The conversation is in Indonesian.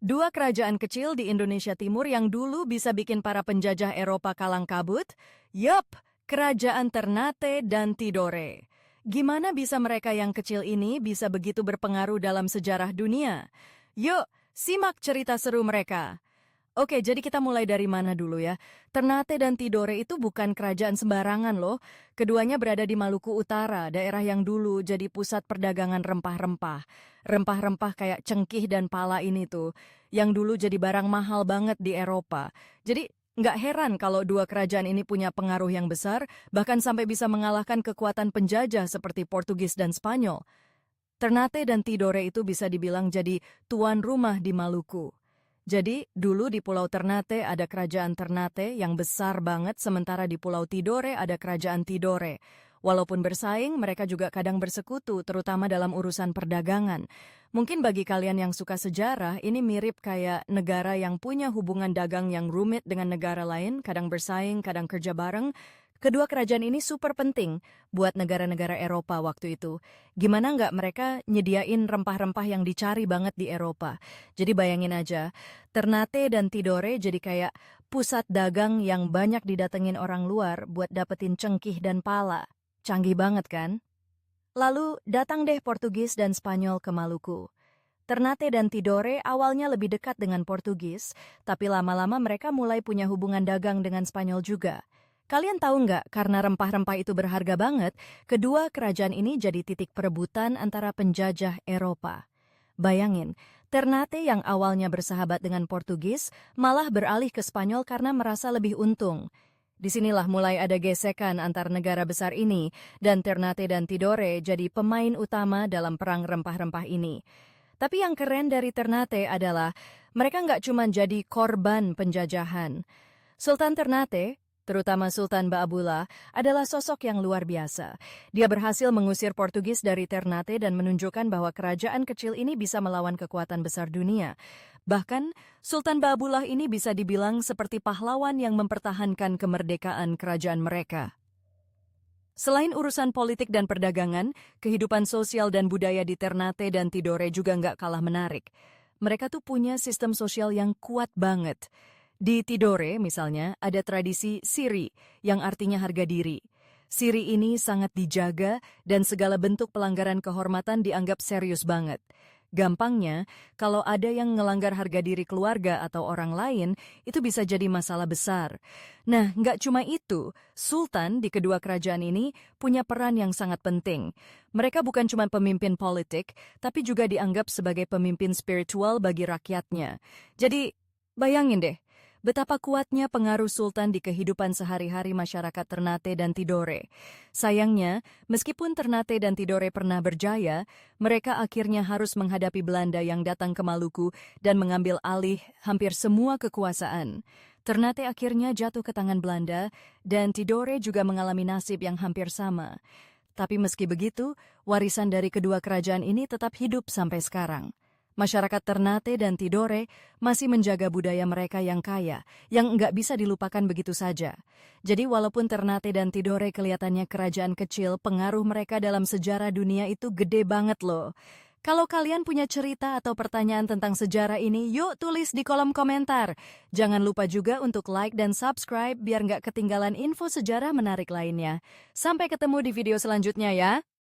Dua kerajaan kecil di Indonesia Timur yang dulu bisa bikin para penjajah Eropa kalang kabut? Yup, kerajaan Ternate dan Tidore. Gimana bisa mereka yang kecil ini bisa begitu berpengaruh dalam sejarah dunia? Yuk, simak cerita seru mereka. Oke, jadi kita mulai dari mana dulu ya? Ternate dan Tidore itu bukan kerajaan sembarangan loh. Keduanya berada di Maluku Utara, daerah yang dulu jadi pusat perdagangan rempah-rempah. Rempah-rempah kayak cengkih dan pala ini tuh, yang dulu jadi barang mahal banget di Eropa. Jadi nggak heran kalau dua kerajaan ini punya pengaruh yang besar, bahkan sampai bisa mengalahkan kekuatan penjajah seperti Portugis dan Spanyol. Ternate dan Tidore itu bisa dibilang jadi tuan rumah di Maluku. Jadi, dulu di Pulau Ternate ada kerajaan Ternate yang besar banget, sementara di Pulau Tidore ada kerajaan Tidore. Walaupun bersaing, mereka juga kadang bersekutu, terutama dalam urusan perdagangan. Mungkin bagi kalian yang suka sejarah, ini mirip kayak negara yang punya hubungan dagang yang rumit dengan negara lain, kadang bersaing, kadang kerja bareng. Kedua kerajaan ini super penting buat negara-negara Eropa waktu itu. Gimana nggak mereka nyediain rempah-rempah yang dicari banget di Eropa? Jadi bayangin aja, Ternate dan Tidore jadi kayak pusat dagang yang banyak didatengin orang luar buat dapetin cengkih dan pala. Canggih banget kan? Lalu datang deh Portugis dan Spanyol ke Maluku. Ternate dan Tidore awalnya lebih dekat dengan Portugis, tapi lama-lama mereka mulai punya hubungan dagang dengan Spanyol juga. Kalian tahu nggak, karena rempah-rempah itu berharga banget, kedua kerajaan ini jadi titik perebutan antara penjajah Eropa. Bayangin, Ternate yang awalnya bersahabat dengan Portugis malah beralih ke Spanyol karena merasa lebih untung. Disinilah mulai ada gesekan antar negara besar ini, dan Ternate dan Tidore jadi pemain utama dalam perang rempah-rempah ini. Tapi yang keren dari Ternate adalah mereka nggak cuma jadi korban penjajahan. Sultan Ternate, terutama Sultan Ba'abullah, adalah sosok yang luar biasa. Dia berhasil mengusir Portugis dari Ternate dan menunjukkan bahwa kerajaan kecil ini bisa melawan kekuatan besar dunia. Bahkan, Sultan Ba'abullah ini bisa dibilang seperti pahlawan yang mempertahankan kemerdekaan kerajaan mereka. Selain urusan politik dan perdagangan, kehidupan sosial dan budaya di Ternate dan Tidore juga nggak kalah menarik. Mereka tuh punya sistem sosial yang kuat banget. Di Tidore, misalnya, ada tradisi siri, yang artinya harga diri. Siri ini sangat dijaga dan segala bentuk pelanggaran kehormatan dianggap serius banget. Gampangnya, kalau ada yang ngelanggar harga diri keluarga atau orang lain, itu bisa jadi masalah besar. Nah, nggak cuma itu, Sultan di kedua kerajaan ini punya peran yang sangat penting. Mereka bukan cuma pemimpin politik, tapi juga dianggap sebagai pemimpin spiritual bagi rakyatnya. Jadi, bayangin deh, betapa kuatnya pengaruh Sultan di kehidupan sehari-hari masyarakat Ternate dan Tidore. Sayangnya, meskipun Ternate dan Tidore pernah berjaya, mereka akhirnya harus menghadapi Belanda yang datang ke Maluku dan mengambil alih hampir semua kekuasaan. Ternate akhirnya jatuh ke tangan Belanda, dan Tidore juga mengalami nasib yang hampir sama. Tapi meski begitu, warisan dari kedua kerajaan ini tetap hidup sampai sekarang. Masyarakat Ternate dan Tidore masih menjaga budaya mereka yang kaya, yang nggak bisa dilupakan begitu saja. Jadi walaupun Ternate dan Tidore kelihatannya kerajaan kecil, pengaruh mereka dalam sejarah dunia itu gede banget loh. Kalau kalian punya cerita atau pertanyaan tentang sejarah ini, yuk tulis di kolom komentar. Jangan lupa juga untuk like dan subscribe biar nggak ketinggalan info sejarah menarik lainnya. Sampai ketemu di video selanjutnya ya.